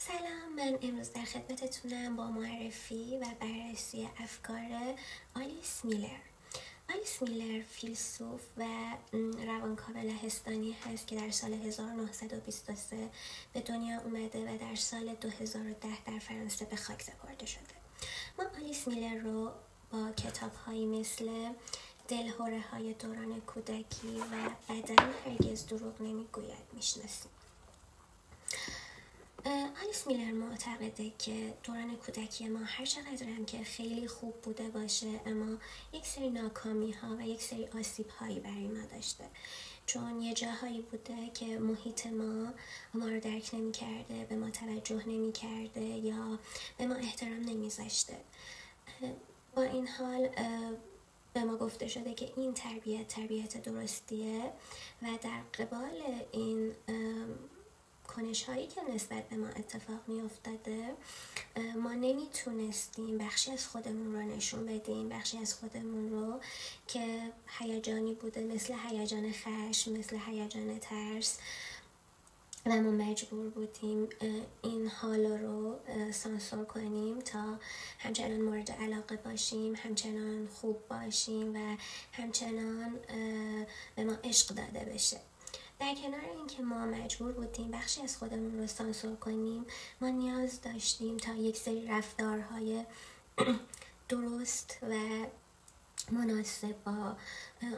سلام، من امروز در خدمتتونم با معرفی و بررسی افکار آلیس میلر. آلیس میلر فیلسوف و روانکاو لهستانی هست که در سال 1923 به دنیا اومده و در سال 2010 در فرانسه به خاک سپرده شده. ما آلیس میلر رو با کتاب‌هایی مثل دلهره‌های دوران کودکی و بدن هرگز دروغ نمیگوید میشناسیم. آلیس میلر معتقده که دوران کودکی ما هر چقدر هم که خیلی خوب بوده باشه، اما یک سری ناکامی ها و یک سری آسیب هایی برای ما داشته، چون یه جاهایی بوده که محیط ما رو درک نمی کرده، به ما توجه نمی کرده یا به ما احترام نمی زشته. با این حال به ما گفته شده که این تربیت درستیه و در قبال این کنش هایی که نسبت به ما اتفاق می افتاده ما نمیتونستیم بخشی از خودمون رو نشون بدیم، بخشی از خودمون رو که هیجانی بوده مثل هیجان خشم، مثل هیجان ترس و ما مجبور بودیم این حال رو سانسور کنیم تا همچنان مورد علاقه باشیم، همچنان خوب باشیم و همچنان به ما عشق داده بشه. در کنار اینکه ما مجبور بودیم بخشی از خودمون رو سانسور کنیم، ما نیاز داشتیم تا یک سری رفتارهای درست و مناسب با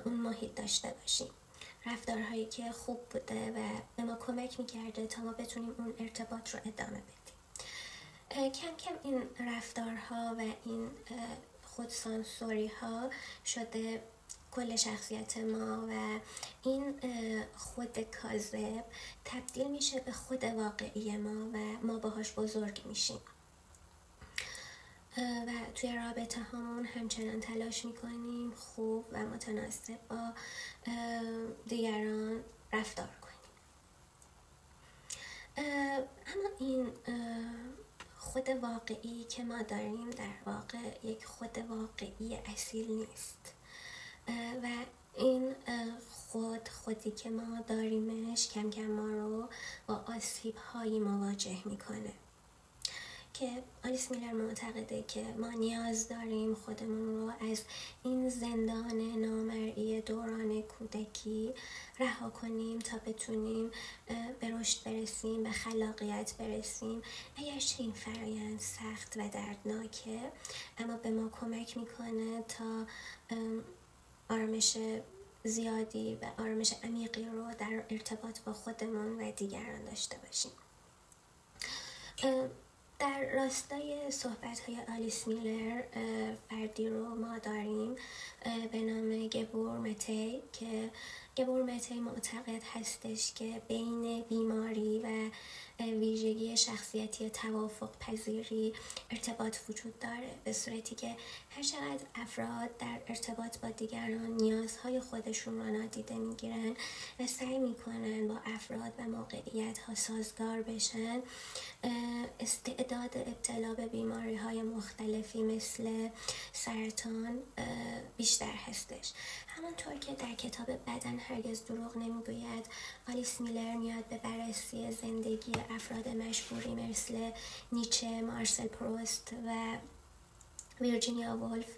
اون محیط داشته باشیم، رفتارهایی که خوب بوده و به ما کمک میکرده تا ما بتونیم اون ارتباط رو ادامه بدیم. کم کم این رفتارها و این خودسانسوری ها شده کل شخصیت ما و این خود کاذب تبدیل میشه به خود واقعی ما و ما باهاش بزرگ میشیم و توی رابطه همون همچنان تلاش میکنیم خوب و متناسب با دیگران رفتار کنیم. اما این خود واقعی که ما داریم در واقع یک خود واقعی اصیل نیست و این خودی که ما داریمش کم کم ما رو با آسیب هایی مواجه میکنه که آلیس میلر معتقده که ما نیاز داریم خودمون رو از این زندان نامرئی دوران کودکی رها کنیم تا بتونیم به رشد برسیم، به خلاقیت برسیم. اگرچه این فرایند سخت و دردناکه، اما به ما کمک میکنه تا آرامش زیادی و آرامش عمیقی رو در ارتباط با خودمون و دیگران داشته باشیم. در راستای صحبت‌های آلیس میلر فردی رو ما داریم به نام گبور متی که گبور متی معتقد هستش که بین بیماری و ویژگی شخصیتی توافق پذیری ارتباط وجود داره، به صورتی که هر چقدر افراد در ارتباط با دیگران نیازهای خودشون را نادیده میگیرن و سعی میکنن با افراد و موقعیت ها سازگار بشن، استعداد ابتلا به بیماری های مختلفی مثل سرطان بیشتر هستش. همانطور که در کتاب بدن هرگز دروغ نمیگوید، آلیس میلر میاد به بررسی زندگی افراد مشهوری مثل نیچه، مارسل پروست و ویرجینیا وولف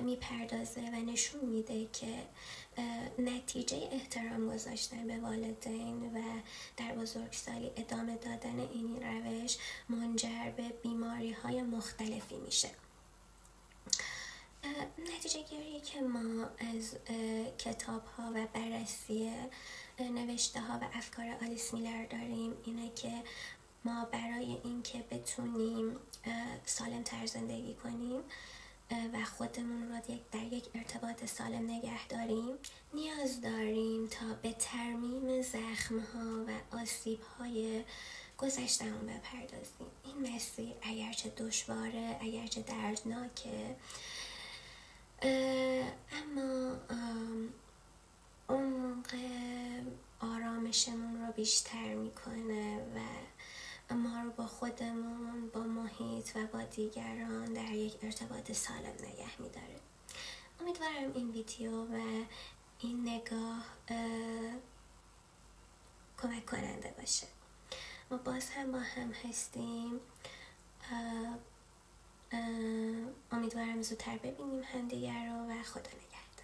میپردازه و نشون میده که نتیجه احترام گذاشتن به والدین و در بزرگسالی ادامه دادن این روش منجر به بیماری های مختلفی میشه. نتیجه گیری که ما از کتاب ها و بررسی نوشته ها و افکار آلیس میلر داریم اینه که ما برای اینکه بتونیم سالم تر زندگی کنیم و خودمون رو در یک ارتباط سالم نگه داریم، نیاز داریم تا به ترمیم زخم‌ها و آسیب‌های گذشته‌مون بپردازیم. این مسیر اگرچه دشواره، اگرچه دردناکه، اما عمق آرامشمون رو بیشتر میکنه و ما رو با خودمون، با محیط و با دیگران در یک ارتباط سالم نگه میداره. امیدوارم این ویدیو و این نگاه کمک کننده باشه. ما باز هم با هم هستیم. امیدوارم زودتر ببینیم همدیگر رو و خدا نگهدار.